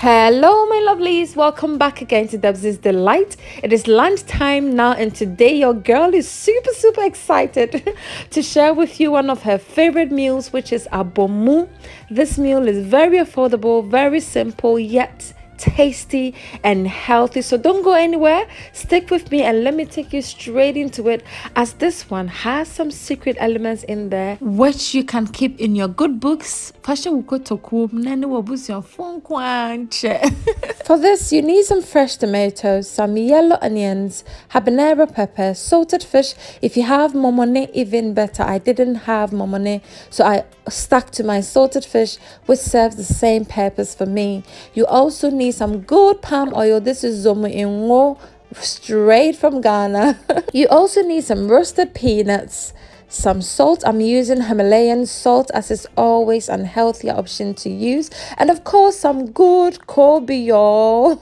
Hello my lovelies, welcome back again to Debzies Delight. It is lunchtime now and today your girl is super excited to share with you one of her favorite meals, which is abomu. This meal is very affordable, very simple, yet tasty and healthy. So don't go anywhere, stick with me and let me take you straight into it, as this one has some secret elements in there which you can keep in your good books. For this you need some fresh tomatoes, some yellow onions, habanero pepper, salted fish. If you have momone, even better. I didn't have momone, so I stuck to my salted fish, which serves the same purpose for me. You also need some good palm oil. This is zomo inwo, straight from Ghana. You also need some roasted peanuts, some salt. I'm using Himalayan salt, as it's always an healthier option to use, and of course some good Kobe, y'all.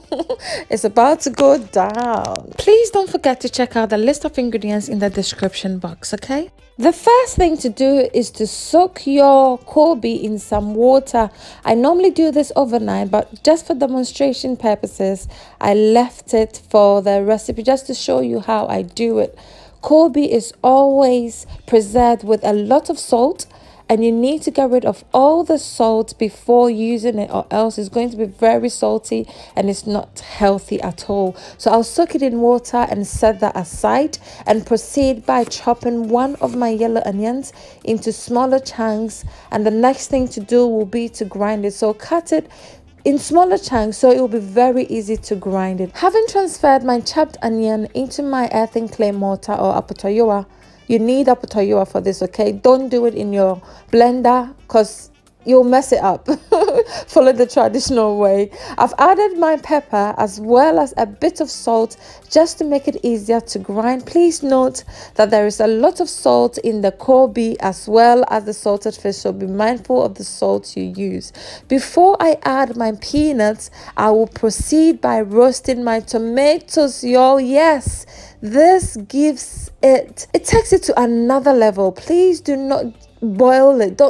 It's about to go down. Please don't forget to check out the list of ingredients in the description box, okay? The first thing to do is to soak your Kobe in some water. I normally do this overnight, but just for demonstration purposes, I left it for the recipe just to show you how I do it. Kobe is always preserved with a lot of salt, and you need to get rid of all the salt before using it, or else it's going to be very salty and it's not healthy at all. So I'll soak it in water and set that aside, and proceed by chopping one of my yellow onions into smaller chunks, and the next thing to do will be to grind it. So cut it in smaller chunks so it will be very easy to grind it. Having transferred my chopped onion into my earthen clay mortar or apotoyoa, you need apotoyoa for this, okay? Don't do it in your blender because you'll mess it up. Follow the traditional way. I've added my pepper as well as a bit of salt just to make it easier to grind. Please note that there is a lot of salt in the Kobe as well as the salted fish, so be mindful of the salt you use. Before I add my peanuts, I will proceed by roasting my tomatoes, y'all. Yes, this gives it takes it to another level. Please do not boil it.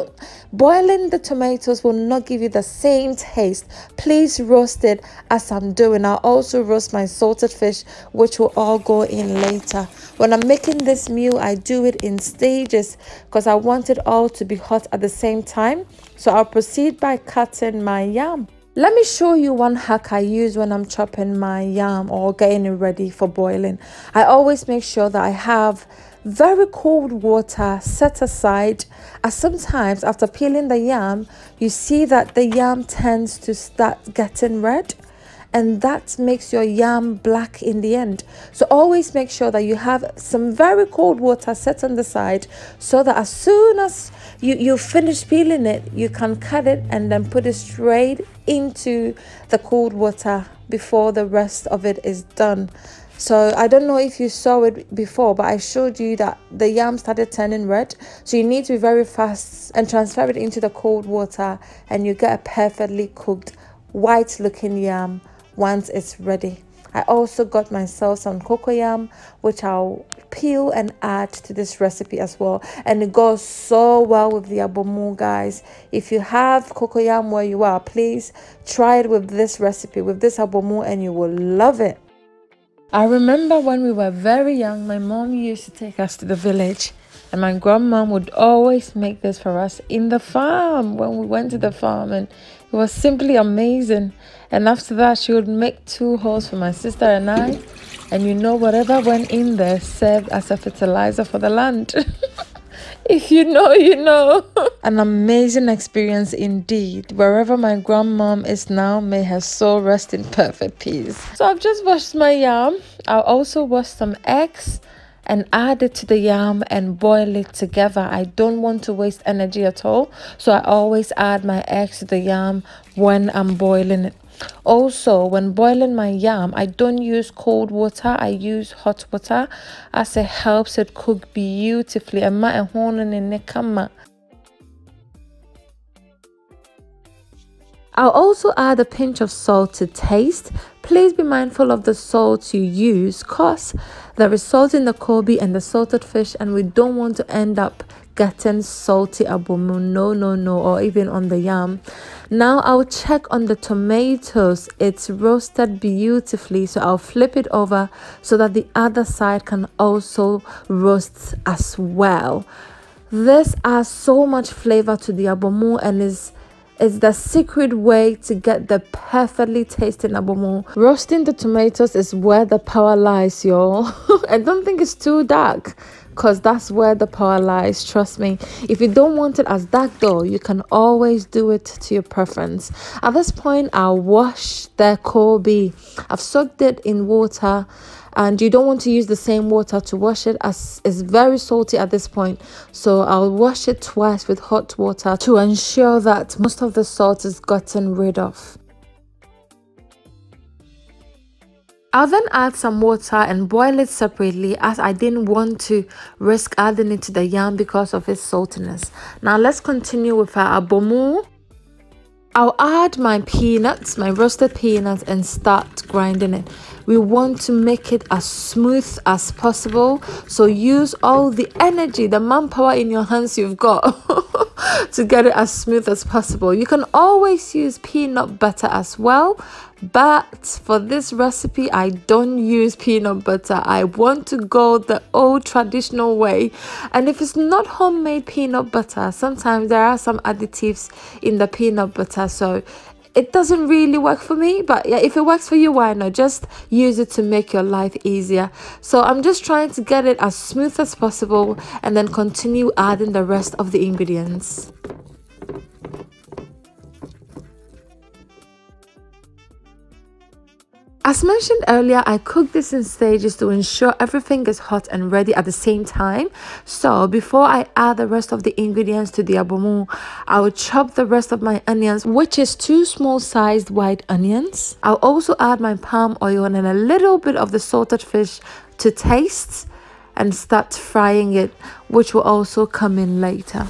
Boiling the tomatoes will not give you the same taste. Please roast it as I'm doing. I'll also roast my salted fish, which will all go in later. When I'm making this meal, I do it in stages because I want it all to be hot at the same time. So I'll proceed by cutting my yam. Let me show you one hack I use when I'm chopping my yam or getting it ready for boiling. I always make sure that I have very cold water set aside, as sometimes after peeling the yam, you see that the yam tends to start getting red, and that makes your yam black in the end. So always make sure that you have some very cold water set on the side, so that as soon as you finish peeling it, you can cut it and then put it straight into the cold water before the rest of it is done. So I don't know if you saw it before, but I showed you that the yam started turning red. So you need to be very fast and transfer it into the cold water, and you get a perfectly cooked white looking yam once it's ready. I also got myself some cocoyam, which I'll peel and add to this recipe as well, and it goes so well with the abomu, guys. If you have cocoyam where you are, please try it with this recipe, with this abomu, and you will love it. I remember when we were very young, my mom used to take us to the village, and my grandma would always make this for us in the farm when we went to the farm, and it was simply amazing. And after that, she would make 2 holes for my sister and I, and you know, whatever went in there served as a fertilizer for the land. If you know, you know. An amazing experience indeed. Wherever my grandmom is now, may her soul rest in perfect peace. So I've just washed my yam. I'll also wash some eggs and add it to the yam and boil it together. I don't want to waste energy at all, so I always add my eggs to the yam when I'm boiling it. Also, when boiling my yam, I don't use cold water, I use hot water, as it helps it cook beautifully. I'll also add a pinch of salt to taste. Please be mindful of the salt you use, cause there is salt in the Kobe and the salted fish, and we don't want to end up getting salty abomu. No, or even on the yam. Now I'll check on the tomatoes. It's roasted beautifully, so I'll flip it over so that the other side can also roast as well. This adds so much flavor to the abomu and is the secret way to get the perfectly tasting abomu. Roasting the tomatoes is where the power lies, y'all. I don't think it's too dark, because that's where the power lies, trust me. If you don't want it as dark though, you can always do it to your preference. At this point, I'll wash the Kobe. I've soaked it in water, and you don't want to use the same water to wash it, as it's very salty at this point. So I'll wash it twice with hot water to ensure that most of the salt is gotten rid of. I'll then add some water and boil it separately, as I didn't want to risk adding it to the yam because of its saltiness. Now let's continue with our abomu. I'll add my peanuts, my roasted peanuts, and start grinding it. We want to make it as smooth as possible, so use all the energy, the manpower in your hands you've got to get it as smooth as possible. You can always use peanut butter as well, but for this recipe I don't use peanut butter. I want to go the old traditional way, and if it's not homemade peanut butter, sometimes there are some additives in the peanut butter, so it doesn't really work for me. But yeah, if it works for you, why not? Just use it to make your life easier. So I'm just trying to get it as smooth as possible and then continue adding the rest of the ingredients. As mentioned earlier, I cook this in stages to ensure everything is hot and ready at the same time. So before I add the rest of the ingredients to the abomu, I will chop the rest of my onions, which is 2 small sized white onions. I'll also add my palm oil and a little bit of the salted fish to taste and start frying it, which will also come in later.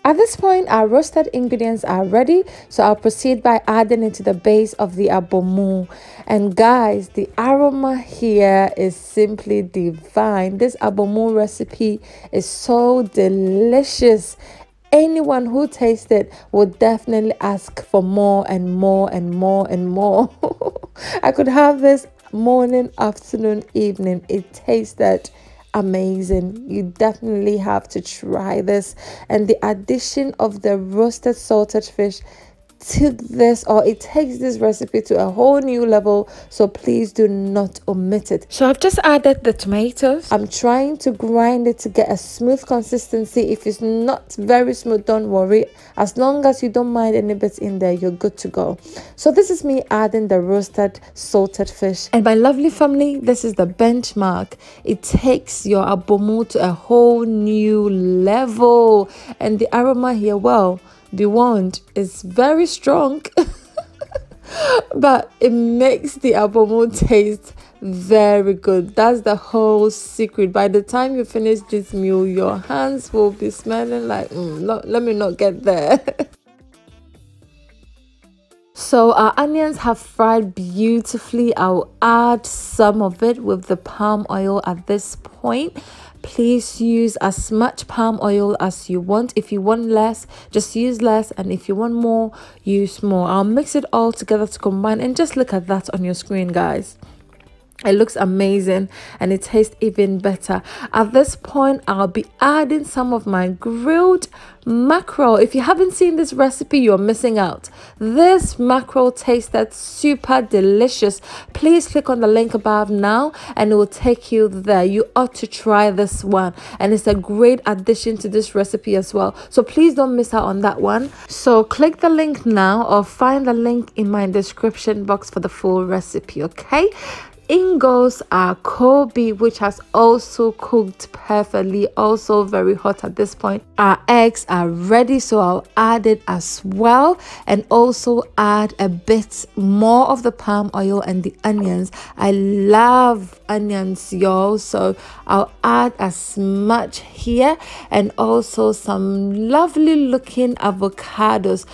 At this point, our roasted ingredients are ready, so I'll proceed by adding it to the base of the abomu. And guys, the aroma here is simply divine. This abomu recipe is so delicious. Anyone who tastes it will definitely ask for more and more and more and more. I could have this morning, afternoon, evening. It tasted amazing. You definitely have to try this, and the addition of the roasted salted fish took this, or it takes this recipe to a whole new level, so please do not omit it. So I've just added the tomatoes. I'm trying to grind it to get a smooth consistency. If it's not very smooth, don't worry. As long as you don't mind any bits in there, you're good to go. So this is me adding the roasted salted fish, and my lovely family, this is the benchmark. It takes your abomu to a whole new level, and the aroma here, well, be warned, it's very strong but it makes the abomu taste very good. That's the whole secret. By the time you finish this meal, your hands will be smelling like let me not get there. So our onions have fried beautifully. I'll add some of it with the palm oil at this point. Please use as much palm oil as you want. If you want less, just use less, and if you want more, use more. I'll mix it all together to combine, and just look at that on your screen, guys. It looks amazing and it tastes even better. At this point, I'll be adding some of my grilled mackerel. If you haven't seen this recipe, you're missing out. This mackerel tasted super delicious. Please click on the link above now and it will take you there. You ought to try this one, and it's a great addition to this recipe as well, so please don't miss out on that one. So click the link now, or find the link in my description box for the full recipe. Okay, in goes our Kobe, which has also cooked perfectly, also very hot at this point. Our eggs are ready, so I'll add it as well, and also add a bit more of the palm oil and the onions. I love onions, y'all, so I'll add as much here, and also some lovely looking avocados.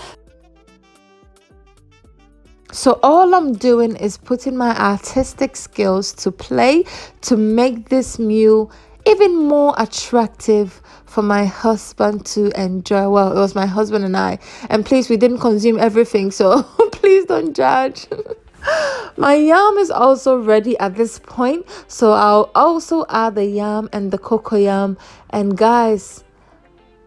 So all I'm doing is putting my artistic skills to play to make this meal even more attractive for my husband to enjoy. Well, it was my husband and I, and please, we didn't consume everything, so please don't judge. My yam is also ready at this point, so I'll also add the yam and the cocoyam. And guys,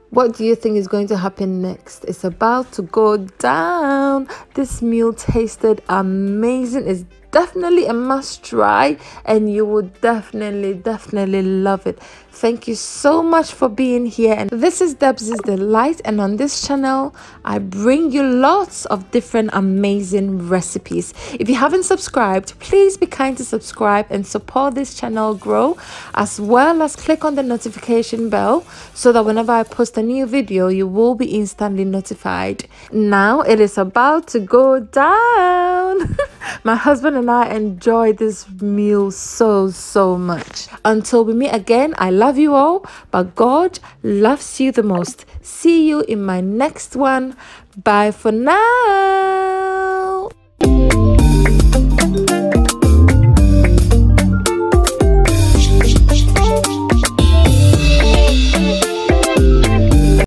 what do you think is going to happen next? It's about to go down. This meal tasted amazing. It's definitely a must try, and you will definitely love it. Thank you so much for being here. And this is Debzies Delight, and on this channel I bring you lots of different amazing recipes. If you haven't subscribed, please be kind to subscribe and support this channel grow, as well as click on the notification bell so that whenever I post a new video, you will be instantly notified. Now it is about to go down. My husband and I enjoy this meal so much. Until we meet again, I love you all, but God loves you the most. See you in my next one. Bye for now.